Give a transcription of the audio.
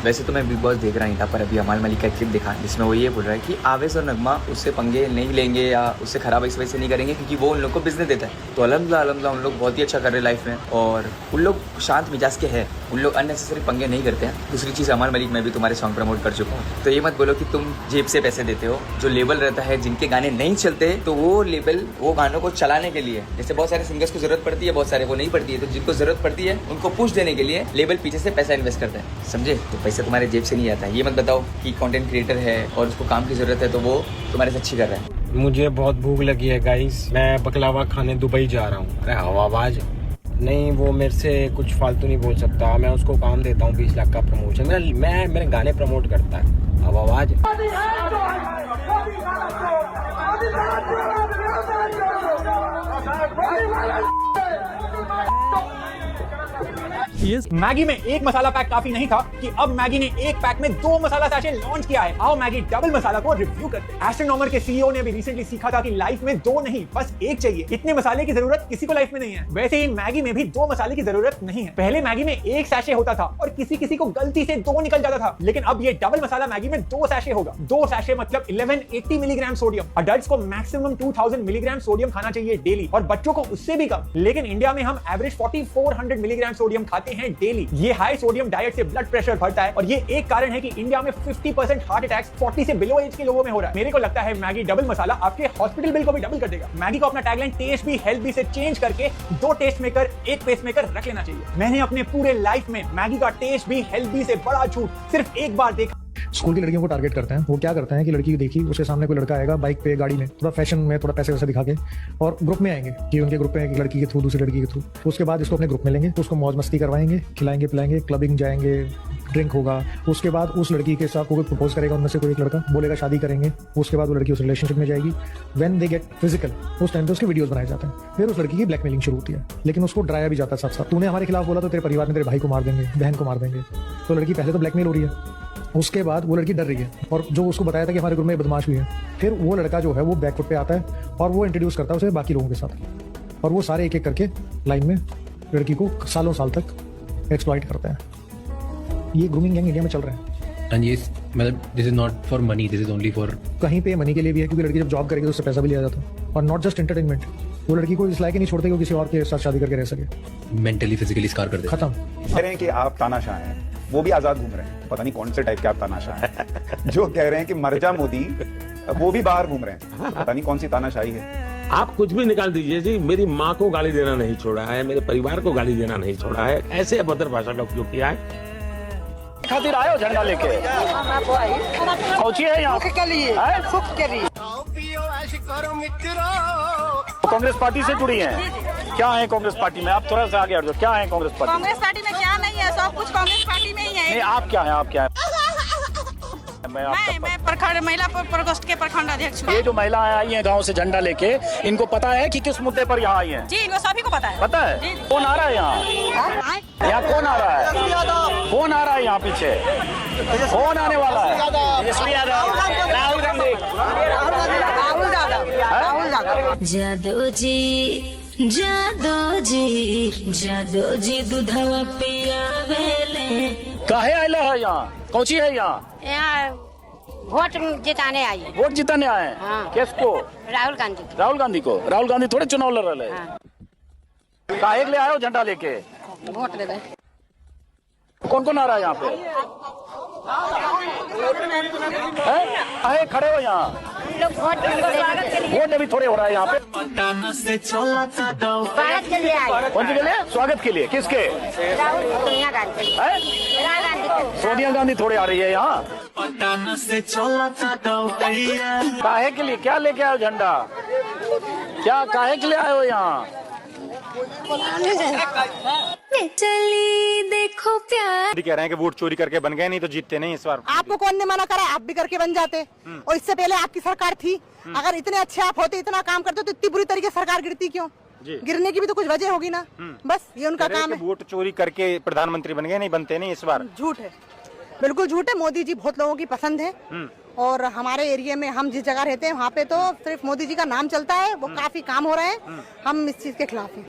वैसे तो मैं बिग बॉस देख रहा नहीं था, पर अभी अमाल मलिक का क्लिप देखा जिसमें वो ये बोल रहा है कि आवेश और नगमा उससे पंगे नहीं लेंगे या उससे खराब इस वजह से नहीं करेंगे क्योंकि वो उन लोग को बिजनेस देता है। तो अल्हम्दुलिल्लाह उन लोग बहुत ही अच्छा कर रहे हैं लाइफ में और उन लोग शांत मिजाज के हैं, उन लोग अननेसेसरी पंगे नहीं करते हैं। दूसरी चीज़, अमाल मलिक मैं भी तुम्हारे सॉन्ग प्रमोट कर चुका हूँ, तो ये मत बोलो कि तुम जेब से पैसे देते हो। जो लेबल रहता है, जिनके गाने नहीं चलते तो वो लेबल वो गानों को चलाने के लिए, जैसे बहुत सारे सिंगर्स को जरूरत पड़ती है, बहुत सारे वो नहीं पड़ती है, तो जिनको जरूरत पड़ती है उनको पुश देने के लिए लेबल पीछे से पैसा इन्वेस्ट करता है, समझे? तो पैसे तुम्हारे जेब से नहीं आता है। ये मत बताओ कि कंटेंट क्रिएटर है और उसको काम की जरूरत है तो वो तुम्हारे से अच्छी कर रहा है। मुझे बहुत भूख लगी है गाइस, मैं बकलावा खाने दुबई जा रहा हूँ। अरे हवाबाज नहीं, वो मेरे से कुछ फालतू नहीं बोल सकता। मैं उसको काम देता हूँ 20 लाख का प्रमोशन, मैं मेरे गाने प्रमोट करता है। हवाबाज मैगी में एक मसाला पैक काफी नहीं था कि अब मैगी ने एक पैक में 2 मसाला सैशे लॉन्च किया है। आओ मैगी डबल मसाला को रिव्यू करते हैं। एस्ट्रोनॉमर के सीईओ ने भी रिसेंटली सीखा था कि लाइफ में 2 नहीं बस 1 चाहिए। इतने मसाले की जरूरत किसी को लाइफ में नहीं है। वैसे ही मैगी में भी 2 मसाले की जरूरत नहीं है। पहले मैगी में 1 सैशे होता था और किसी को गलती से 2 निकल जाता था, लेकिन अब ये डबल मसाला मैगी में 2 सैशे होगा। 2 सैशे मतलब 1180 मिलीग्राम सोडियम। अडल्ट्स को मैक्सिमम 2000 मिलीग्राम सोडियम खाना चाहिए डेली और बच्चों को उससे भी कम, लेकिन इंडिया में हम एवरेज 4400 मिलीग्राम सोडियम खाते हैं डेली। ये हाई सोडियम डाइट से ब्लड प्रेशर बढ़ता है और ये एक कारण है कि इंडिया में 50% हार्ट अटैक्स 40 से बिलो एज के लोगों में हो रहा है। मेरे को लगता है मैगी डबल मसाला आपके हॉस्पिटल बिल को भी डबल कर देगा। मैगी को अपना टैगलाइन टेस्ट भी हेल्थ भी से चेंज करके 2 टेस्ट मेकर 1 पेस मेकर रख लेना चाहिए। मैंने अपने पूरे लाइफ में मैगी का टेस्ट भी हेल्थ भी से बड़ा झूठ सिर्फ एक बार देखा। स्कूल की लड़कियों को टारगेट करते हैं। वो क्या करते हैं कि लड़की देखी, उसके सामने कोई लड़का आएगा बाइक पे गाड़ी में, थोड़ा फैशन में, थोड़ा पैसे वैसे दिखा के, और ग्रुप में आएंगे कि उनके ग्रुप में एक लड़की के थ्रू दूसरी लड़की के थ्रू। तो उसके बाद इसको अपने ग्रुप में लेंगे, उसको मौज मस्ती करवाएंगे, खिलाएंगे पिलाएंगे, क्लबिंग जाएंगे, ड्रिंक होगा। उसके बाद उस लड़की के साथ कोई प्रपोज करेगा, उनमें से कोई एक लड़का बोलेगा शादी करेंगे। उसके बाद वो लड़की उस रिलेशनशिप में जाएगी। व्हेन दे गेट फिजिकल, उस टाइम पे उसके वीडियोस बनाए जाते हैं। फिर उस लड़की की ब्लैकमेलिंग शुरू होती है, लेकिन उसको डराया भी जाता है साथ साथ। तूने हमारे खिलाफ बोला तो तेरे परिवार में तेरे भाई को मार देंगे, बहन को मार देंगे। तो लड़की पहले तो ब्लैकमेल हो रही है, उसके बाद वो लड़की डर रही है और जो उसको बताया था कि हमारे ग्रुप में बदमाश हुई है। फिर वो लड़का जो है वो बैकफुट पे आता है और वो इंट्रोड्यूस करता है उसे बाकी लोगों के साथ, और वो सारे एक एक करके लाइन में लड़की को सालों साल तक एक्सप्लॉइट करते हैं। ये ग्रूमिंग गैंग इंडिया में चल रहा है। एंड ये मतलब this is not for money, this is only for, कहीं पे मनी के लिए भी है, क्योंकि लड़की जब जॉब करेगी तो उससे पैसा भी लिया जाता है। और नॉट जस्ट एंटरटेनमेंट, वो लड़की को इस लायक ही नहीं छोड़ते कि वो किसी और के साथ शादी करके रह सके। मेंटली फिजिकली स्कार कर दे। खत्म। कह रहे हैं कि आप तानाशाह हैं, वो भी आजाद घूम रहे हैं। पता नहीं कौन से टाइप के आप तानाशाह हैं जो कह रहे हैं कि मर जा मोदी, वो भी बाहर घूम रहे हैं। पता नहीं कौन सी तानाशाही है। आप कुछ भी निकाल दीजिए जी, मेरी माँ को गाली देना नहीं छोड़ा है, मेरे परिवार को गाली देना नहीं छोड़ा है, ऐसे अभद्र भाषा का उपयोग किया है। खातिर आयो झंडा लेके पहुंची है यहाँ के लिए कांग्रेस पार्टी से जुड़ी हैं। क्या है कांग्रेस पार्टी में? आप थोड़ा सा आगे हट जाओ। क्या है कांग्रेस पार्टी? कांग्रेस पार्टी में क्या नहीं है, सब कुछ कांग्रेस पार्टी में ही है। नहीं, आप क्या है? आप क्या है? मैं प्रखंड महिला प्रकोष्ठ के प्रखंड अध्यक्ष हूँ। ये जो महिलाएं आई हैं गांव से झंडा लेके, इनको पता है कि किस मुद्दे पर यहाँ आई हैं? जी, इनको सभी को पता है। पता है? कौन आ रहा है यहाँ? यहाँ कौन आ रहा है? कौन आ रहा है यहाँ पीछे? कौन आने वाला है? राहुल गांधी। जादो जी, जादो जी, जादो जी दूधवा पियावेले। काहे आयला है यहाँ? कौची है यहाँ? यहाँ वोट जिताने आई है। वोट जिताने आए हैं? हाँ। किसको? राहुल गांधी। राहुल गांधी को? राहुल गांधी थोड़े चुनाव लड़ रहे हैं। काहे के लिए आए हो झंडा लेके? वोट दे दे। कौन कौन आ रहा है यहाँ पे? काहे खड़े हो यहाँ? वोट अभी थोड़े हो रहा है यहाँ पे। स्वागत के लिए आए। कौन सी के लिए? स्वागत के लिए? किसके? सोनिया गांधी। सोनिया गांधी थोड़े आ रही है यहाँ। काहे के लिए? क्या लेके आए हो झंडा? क्या काहे के लिए आए हो यहाँ? चली देखो प्यार। कह रहे हैं कि वोट चोरी करके बन गए, नहीं तो जीतते नहीं इस बार। आपको कौन ने मना करा? आप भी करके बन जाते। और इससे पहले आपकी सरकार थी। अगर इतने अच्छे आप होते, इतना काम करते, तो इतनी बुरी तरीके सरकार गिरती क्यों? गिरने की भी तो कुछ वजह होगी ना। बस ये उनका काम है। वोट चोरी करके प्रधानमंत्री बन गए, नहीं बनते नहीं इस बार। झूठ है, बिल्कुल झूठ है। मोदी जी बहुत लोगों की पसंद है और हमारे एरिया में हम जिस जगह रहते हैं वहाँ पे तो सिर्फ मोदी जी का नाम चलता है। वो काफी काम हो रहे हैं, हम इस चीज के खिलाफ हैं।